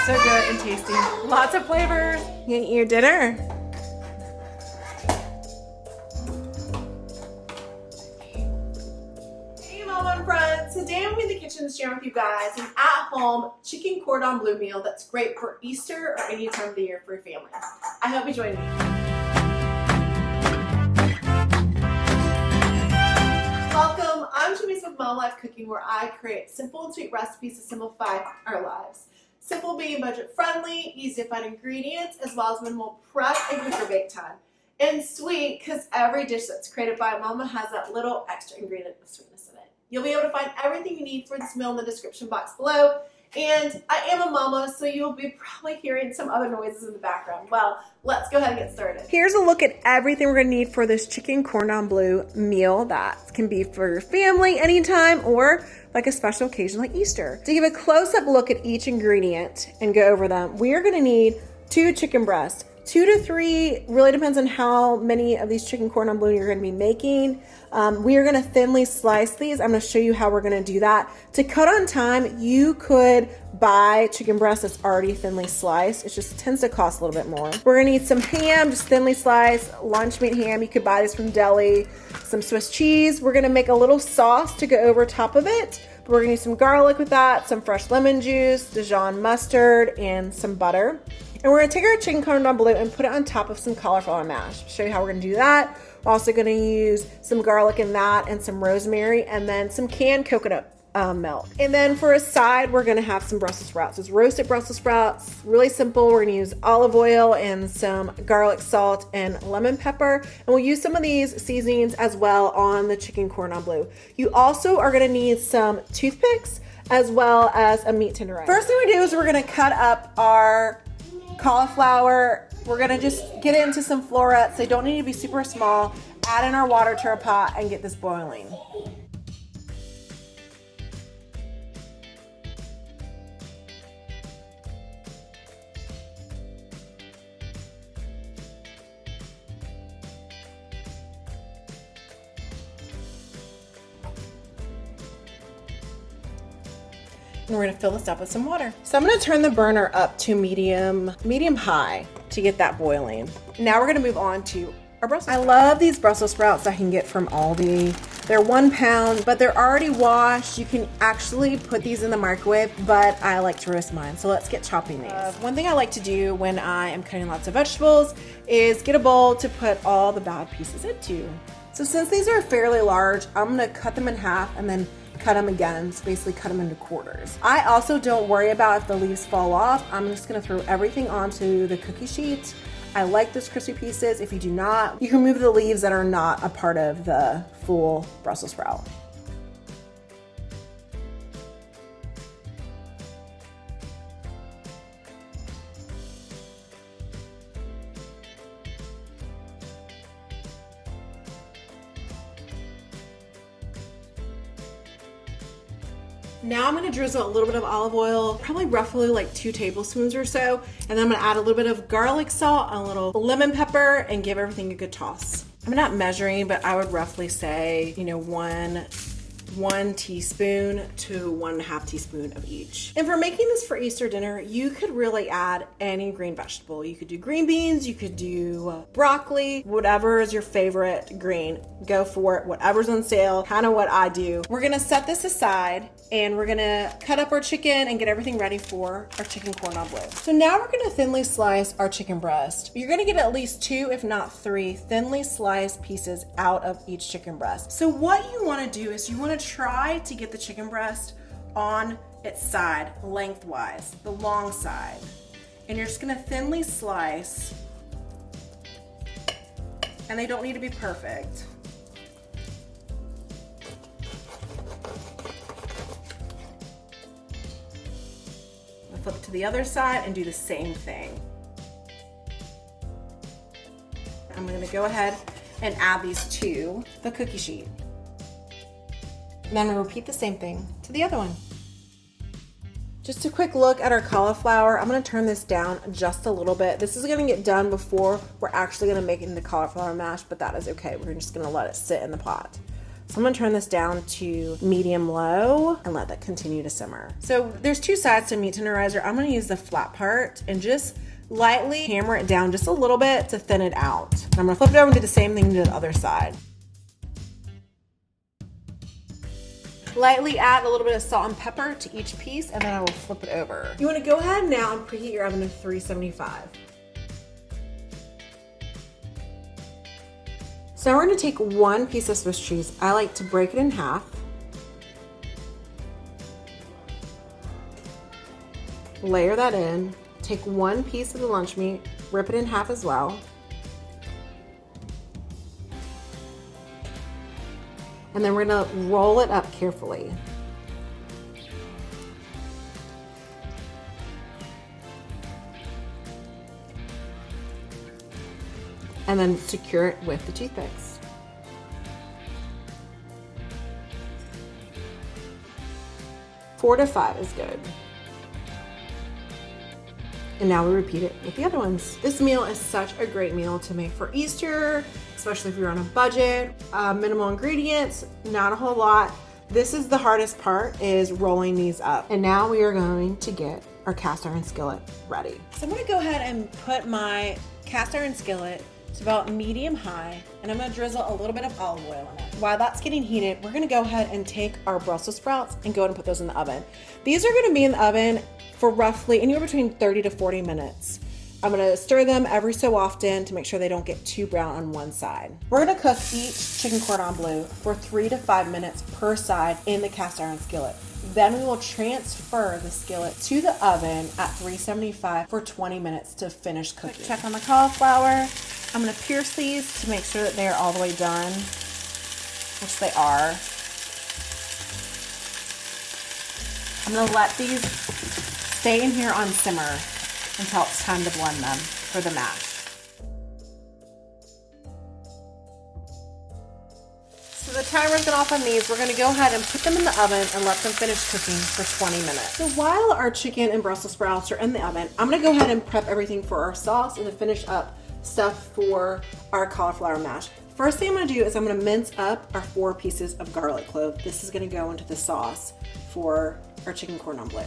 So good and tasty. Lots of flavors. You gonna eat your dinner? Hey Mama and friends, today I'm in the kitchen to share with you guys an at-home chicken cordon bleu meal that's great for Easter or any time of the year for your family. I hope you join me. Welcome, I'm Jimmy's with Mom Life Cooking, where I create simple and sweet recipes to simplify our lives. Simple being budget friendly, easy to find ingredients, as well as minimal prep and cooker bake time. And sweet, because every dish that's created by Mama has that little extra ingredient of sweetness in it. You'll be able to find everything you need for this meal in the description box below. And I am a mama, so you'll be probably hearing some other noises in the background. Well, let's go ahead and get started. Here's a look at everything we're gonna need for this chicken cordon bleu meal that can be for your family anytime or like a special occasion like Easter. To give a close-up look at each ingredient and go over them, we are gonna need 2 chicken breasts. 2 to 3, really depends on how many of these chicken cordon bleu you're gonna be making. We are gonna thinly slice these. I'm gonna show you how we're gonna do that. To cut on time, you could buy chicken breast that's already thinly sliced. It just tends to cost a little bit more. We're gonna need some ham, just thinly sliced, lunch meat ham. You could buy this from deli. Some Swiss cheese. We're gonna make a little sauce to go over top of it. We're gonna use some garlic with that, some fresh lemon juice, Dijon mustard, and some butter. And we're gonna take our chicken cordon bleu and put it on top of some cauliflower mash. Show you how we're gonna do that. We're also gonna use some garlic in that and some rosemary and then some canned coconut milk. And then for a side, we're gonna have some Brussels sprouts. It's roasted Brussels sprouts, really simple. We're gonna use olive oil and some garlic salt and lemon pepper. And we'll use some of these seasonings as well on the chicken cordon bleu. You also are gonna need some toothpicks as well as a meat tenderizer. First thing we do is we're gonna cut up our cauliflower. We're gonna just get it into some florets. They don't need to be super small. Add in our water to our pot and get this boiling. And we're gonna fill this up with some water. So I'm gonna turn the burner up to medium high to get that boiling. Now we're gonna move on to our Brussels. I love these Brussels sprouts I can get from Aldi. They're 1 pound, but they're already washed. You can actually put these in the microwave, but I like to roast mine. So let's get chopping these. One thing I like to do when I am cutting lots of vegetables is get a bowl to put all the bad pieces into. So since these are fairly large, I'm gonna cut them in half and then cut them again, so basically cut them into quarters. I also don't worry about if the leaves fall off. I'm just gonna throw everything onto the cookie sheet. I like those crispy pieces. If you do not, you can remove the leaves that are not a part of the full Brussels sprout. Now I'm gonna drizzle a little bit of olive oil, probably roughly like 2 tablespoons or so. And then I'm gonna add a little bit of garlic salt, a little lemon pepper, and give everything a good toss. I'm not measuring, but I would roughly say, one teaspoon to 1.5 teaspoon of each. And for making this for Easter dinner, you could really add any green vegetable. You could do green beans, you could do broccoli, whatever is your favorite green. Go for it, whatever's on sale, kind of what I do. We're gonna set this aside and we're gonna cut up our chicken and get everything ready for our chicken cordon bleu. So now we're gonna thinly slice our chicken breast. You're gonna get at least 2, if not 3, thinly sliced pieces out of each chicken breast. So what you wanna do is you wanna try to get the chicken breast on its side, lengthwise, the long side. And you're just gonna thinly slice, and they don't need to be perfect. Flip it to the other side and do the same thing. I'm gonna go ahead and add these to the cookie sheet. And then I'm gonna repeat the same thing to the other one. Just a quick look at our cauliflower. I'm gonna turn this down just a little bit. This is gonna get done before we're actually gonna make it into cauliflower mash, but that is okay. We're just gonna let it sit in the pot. So I'm gonna turn this down to medium low and let that continue to simmer. So there's two sides to meat tenderizer. I'm gonna use the flat part and just lightly hammer it down just a little bit to thin it out. And I'm gonna flip it over and do the same thing to the other side. Lightly add a little bit of salt and pepper to each piece, and then I will flip it over. You wanna go ahead now and preheat your oven to 375. So we're gonna take one piece of Swiss cheese. I like to break it in half. Layer that in. Take one piece of the lunch meat, rip it in half as well. And then we're gonna roll it up carefully. And then secure it with the toothpicks. Four to five is good. And now we repeat it with the other ones. This meal is such a great meal to make for Easter, especially if you're on a budget. Minimal ingredients, not a whole lot. This is the hardest part, is rolling these up. And now we are going to get our cast iron skillet ready. So I'm gonna go ahead and put my cast iron skillet to about medium high, and I'm gonna drizzle a little bit of olive oil in it. While that's getting heated, we're gonna go ahead and take our Brussels sprouts and go ahead and put those in the oven. These are gonna be in the oven for roughly anywhere between 30 to 40 minutes. I'm gonna stir them every so often to make sure they don't get too brown on one side. We're gonna cook each chicken cordon bleu for 3 to 5 minutes per side in the cast iron skillet. Then we will transfer the skillet to the oven at 375 for 20 minutes to finish cooking. Check on the cauliflower. I'm gonna pierce these to make sure that they're all the way done, which they are. I'm gonna let these stay in here on simmer until it's time to blend them for the mash. So the timer's been off on these. We're gonna go ahead and put them in the oven and let them finish cooking for 20 minutes. So while our chicken and Brussels sprouts are in the oven, I'm gonna go ahead and prep everything for our sauce and to finish up stuff for our cauliflower mash. First thing I'm gonna do is I'm gonna mince up our 4 pieces of garlic clove. This is gonna go into the sauce for our chicken cordon bleu.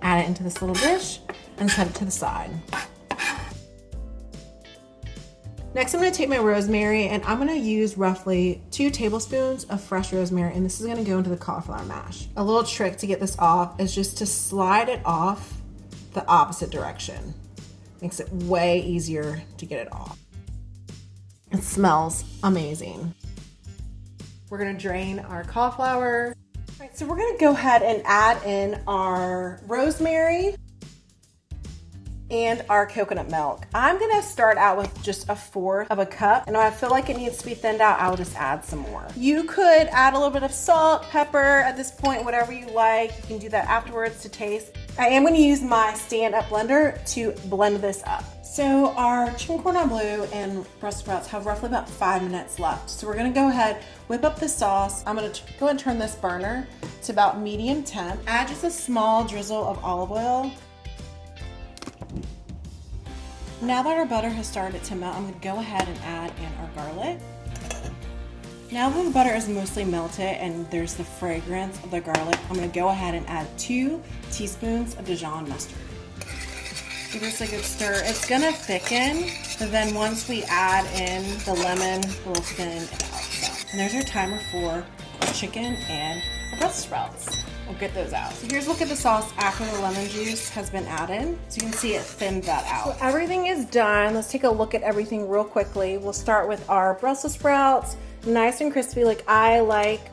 Add it into this little dish and set it to the side. Next, I'm gonna take my rosemary and I'm gonna use roughly 2 tablespoons of fresh rosemary, and this is gonna go into the cauliflower mash. A little trick to get this off is just to slide it off the opposite direction. Makes it way easier to get it off. It smells amazing. We're gonna drain our cauliflower. All right, so we're gonna go ahead and add in our rosemary and our coconut milk. I'm gonna start out with just 1/4 of a cup, and if I feel like it needs to be thinned out, I'll just add some more. You could add a little bit of salt, pepper at this point, whatever you like. You can do that afterwards to taste. I am gonna use my stand-up blender to blend this up. So our chicken cordon bleu and Brussels sprouts have roughly about 5 minutes left. So we're gonna go ahead, whip up the sauce. I'm gonna go ahead and turn this burner to about medium temp. Add just a small drizzle of olive oil. Now that our butter has started to melt, I'm gonna go ahead and add in our garlic. Now that the butter is mostly melted and there's the fragrance of the garlic, I'm gonna go ahead and add 2 teaspoons of Dijon mustard. Give this a good stir. It's gonna thicken, but then once we add in the lemon, we'll thin it out. So, and there's our timer for our chicken and our Brussels sprouts. We'll get those out. So here's a look at the sauce after the lemon juice has been added. So you can see it thinned that out. So everything is done. Let's take a look at everything real quickly. We'll start with our Brussels sprouts, nice and crispy like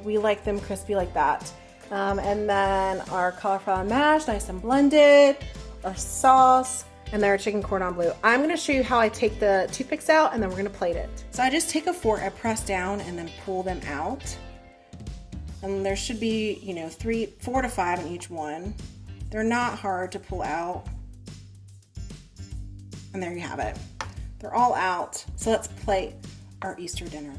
we like them crispy like that. And then our cauliflower mash, nice and blended, our sauce, and then our chicken cordon bleu. I'm gonna show you how I take the toothpicks out and then we're gonna plate it. So I just take a fork, I press down and then pull them out. And there should be, 4 to 5 in each one. They're not hard to pull out. And there you have it. They're all out. So let's plate our Easter dinner.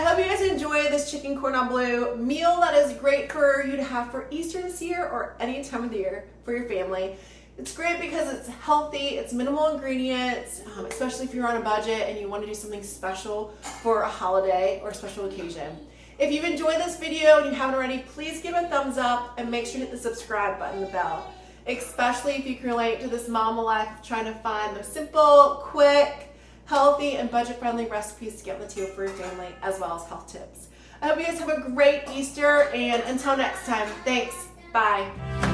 I hope you guys enjoy this chicken cordon bleu meal that is great for you to have for Easter this year or any time of the year for your family. It's great because it's healthy, it's minimal ingredients, especially if you're on a budget and you want to do something special for a holiday or a special occasion. If you've enjoyed this video and you haven't already, please give it a thumbs up and make sure to hit the subscribe button and the bell. Especially if you can relate to this mama life of trying to find those simple, quick, healthy, and budget-friendly recipes to get on the table for your family, as well as health tips. I hope you guys have a great Easter, and until next time, thanks. Bye.